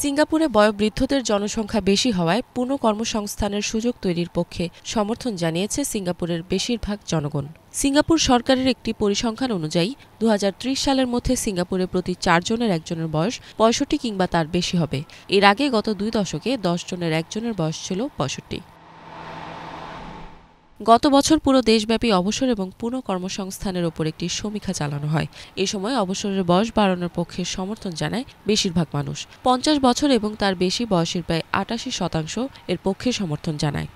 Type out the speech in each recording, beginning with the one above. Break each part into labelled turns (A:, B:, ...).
A: সিঙ্গাপুরে বয়োবৃদ্ধদের জনসংখ্যা বেশি হওয়ায় পুনঃ কর্মসংস্থানের সুযোগ তৈরির পক্ষে সমর্থন জানিয়েছে সিঙ্গাপুরের বেশিরভাগ জনগণ। সিঙ্গাপুর সরকারের একটি পরিসংখ্যান অনুযায়ী ২০৩০ সালের মধ্যে সিঙ্গাপুরে প্রতি ৪ জনের একজনের বয়স ৬৫ কিংবা তার বেশি হবে। এর আগে গত ২ দশকে ১০ জনের একজনের বয়স ছিল ৬৫। গত বছর পুরো দেশব্যাপী অবসর এবং পুনঃ কর্মসংস্থানের ওপর একটি সমীক্ষা চালানো হয়। এ সময় অবসরের বয়স বাড়ানোর পক্ষে সমর্থন জানায় বেশিরভাগ মানুষ। ৫০ বছর এবং তার বেশি বয়সের প্রায় ৮৮% এর পক্ষে সমর্থন জানায়।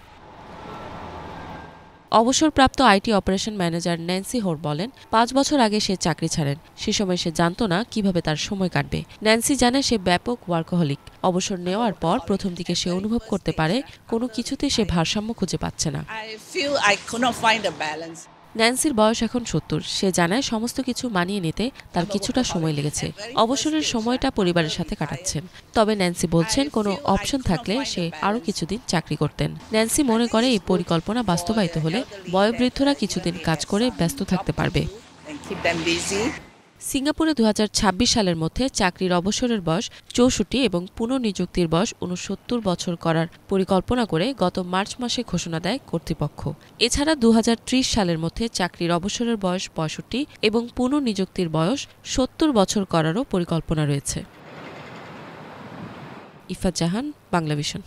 A: অবসরপ্রাপ্ত আইটি অপারেশন ম্যানেজার ন্যান্সি হোর বলেন, ৫ বছর আগে সে চাকরি ছাড়েন। সে সময় সে জানত না কিভাবে তার সময় কাটবে। ন্যান্সি জানে সে ব্যাপক ওয়ার্কহলিক। অবসর নেওয়ার পর প্রথম দিকে সে অনুভব করতে পারে কোনো কিছুতে সে ভারসাম্য খুঁজে পাচ্ছে না। ন্যান্সির বয়স এখন ৭০। সে জানায় সমস্ত কিছু মানিয়ে নিতে তার কিছুটা সময় লেগেছে। অবসরের সময়টা পরিবারের সাথে কাটাচ্ছেন। তবে ন্যান্সি বলছেন কোনো অপশন থাকলে সে আরও কিছুদিন চাকরি করতেন। ন্যান্সি মনে করে এই পরিকল্পনা বাস্তবায়িত হলে বয়োবৃদ্ধরা কিছুদিন কাজ করে ব্যস্ত থাকতে পারবে। সিঙ্গাপুরে ২০২৬ সালের মধ্যে চাকরির অবসরের বয়স ৬৪ এবং পুনঃনিযুক্তির বয়স ৬৯ বছর করার পরিকল্পনা করে গত মার্চ মাসে ঘোষণা দেয় কর্তৃপক্ষ। এছাড়া ২০৩০ সালের মধ্যে চাকরির অবসরের বয়স ৬৫ এবং পুনঃনিযুক্তির বয়স ৭০ বছর করারও পরিকল্পনা রয়েছে। ইফাত জাহান, বাংলাভিশন।